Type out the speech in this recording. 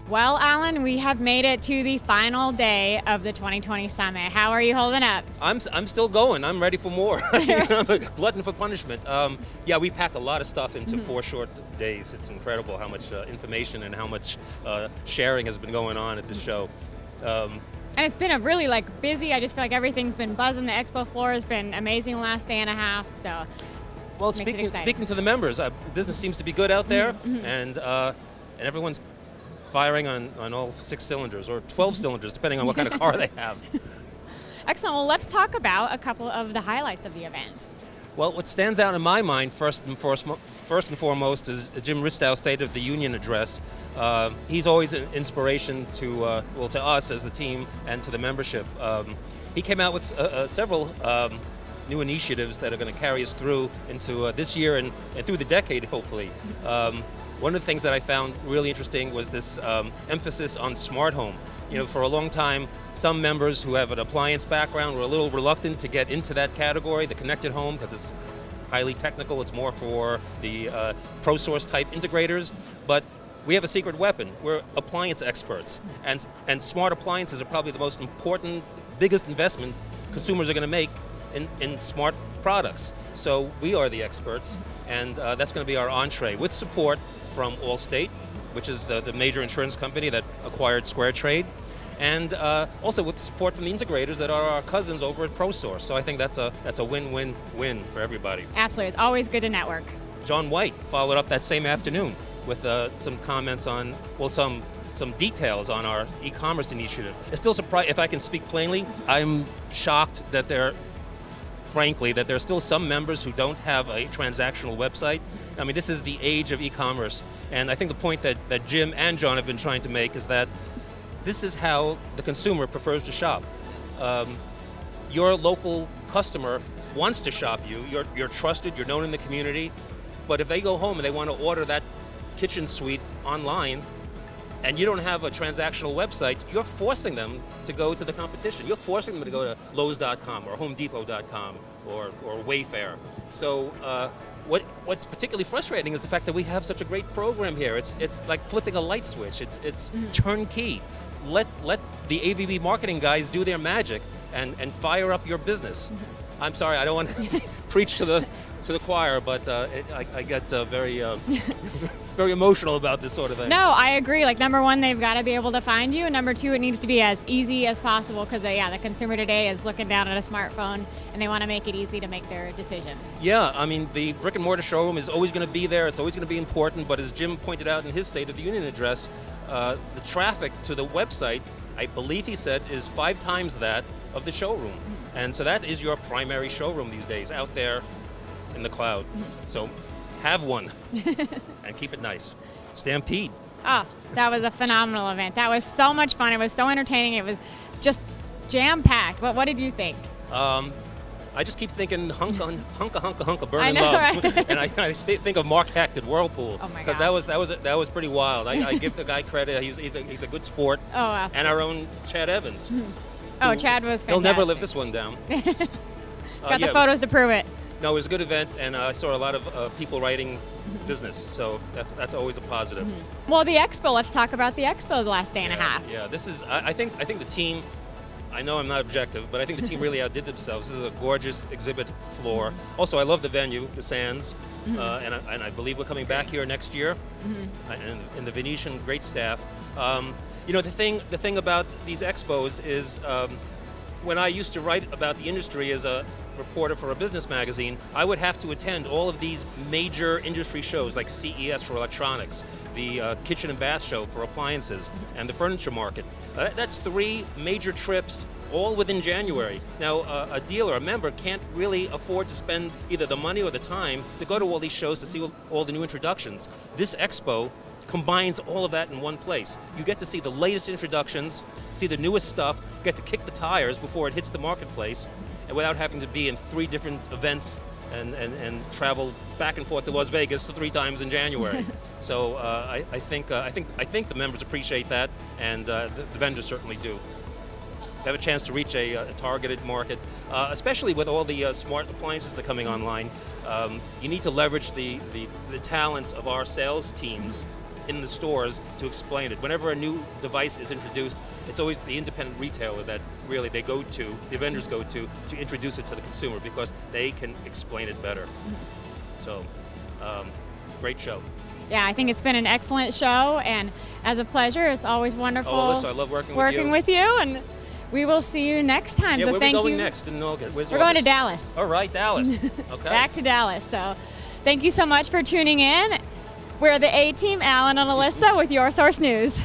Well, Alan, we have made it to the final day of the 2020 Summit. How are you holding up? I'm still going. I'm ready for more. I'm a glutton for punishment. Yeah, we packed a lot of stuff into 4 short days. It's incredible how much information and how much sharing has been going on at this show. And it's been a really busy. I just feel like everything's been buzzing. The expo floor has been amazing the last day and a half. So, well, speaking to the members, business seems to be good out there, and everyone's firing on all 6 cylinders or 12 cylinders, depending on what kind of car they have. Excellent. Well, let's talk about a couple of the highlights of the event. Well, what stands out in my mind, first and foremost, is Jim Ristow's State of the Union address. He's always an inspiration to us as the team and to the membership. He came out with several new initiatives that are going to carry us through into this year and through the decade, hopefully. One of the things that I found really interesting was this emphasis on smart home. You know, for a long time, some members who have an appliance background were a little reluctant to get into that category, the connected home, because it's highly technical. It's more for the ProSource type integrators. But we have a secret weapon. We're appliance experts, and smart appliances are probably the most important, biggest investment consumers are going to make in smart products. So we are the experts, and that's going to be our entree with support from Allstate, which is the major insurance company that acquired SquareTrade, and also with support from the integrators that are our cousins over at ProSource. So I think that's a win-win-win for everybody. Absolutely. It's always good to network. John White followed up that same afternoon with some comments on, well, some details on our e-commerce initiative. It's still surprising, if I can speak plainly, I'm shocked that frankly, that there are still some members who don't have a transactional website. I mean, this is the age of e-commerce, and I think the point that Jim and John have been trying to make is that this is how the consumer prefers to shop. Your local customer wants to shop you. You're trusted, you're known in the community, but if they go home and they want to order that kitchen suite online, and you don't have a transactional website, you're forcing them to go to the competition. You're forcing them to go to Lowe's.com or HomeDepot.com or Wayfair. So what's particularly frustrating is the fact that we have such a great program here. It's like flipping a light switch. It's turnkey. Let the AVB marketing guys do their magic and fire up your business. I'm sorry, I don't want to preach to the choir, but I get very very emotional about this sort of thing. No, I agree. Number one, they've got to be able to find you, and number two, it needs to be as easy as possible, because the consumer today is looking down at a smartphone and they want to make it easy to make their decisions. Yeah, I mean, the brick and mortar showroom is always going to be there. It's always going to be important, but as Jim pointed out in his State of the Union address, the traffic to the website, I believe he said, is 5 times that of the showroom. And so that is your primary showroom these days, out there in the cloud. So have one and keep it nice. Stampede. Oh, that was a phenomenal event. That was so much fun. It was so entertaining. It was just jam-packed. But what did you think? I just keep thinking hunka burning I know, love, right? and I think of Mark Hecht at Whirlpool, Oh my because that was pretty wild. I give the guy credit. He's a good sport. Oh, absolutely. And our own Chad Evans. Oh, Chad was fantastic. He'll never live this one down. Got the photos to prove it. No, it was a good event, and I saw a lot of people writing business, so that's always a positive. Well, the expo. Let's talk about the expo the last day and a half. Yeah, this is. I think the team. I know I'm not objective, but I think the team really outdid themselves. This is a gorgeous exhibit floor. Also, I love the venue, the Sands, and I believe we're coming back here next year. And in the Venetian, great staff. You know, the thing about these expos is, when I used to write about the industry as a reporter for a business magazine, I would have to attend all of these major industry shows like CES for electronics, the kitchen and bath show for appliances, and the furniture market. That's 3 major trips all within January. Now, a dealer, a member, can't really afford to spend either the money or the time to go to all these shows to see all the new introductions. This expo combines all of that in one place. You get to see the latest introductions, see the newest stuff, get to kick the tires before it hits the marketplace, and without having to be in 3 different events and travel back and forth to Las Vegas 3 times in January. So I think the members appreciate that, and the vendors certainly do. To have a chance to reach a targeted market, especially with all the smart appliances that are coming online. You need to leverage the talents of our sales teams in the stores to explain it. Whenever a new device is introduced, it's always the independent retailer that really the vendors go to introduce it to the consumer because they can explain it better. So, great show. Yeah, I think it's been an excellent show, and as a pleasure, it's always wonderful. Oh, Alyssa, I love working with you, and we will see you next time. Yeah, so where thank are we going you. next in August? We're going to Dallas. All right, Dallas. Okay. Back to Dallas. So thank you so much for tuning in. We're the A-Team, Alan and Alyssa with Your Source News.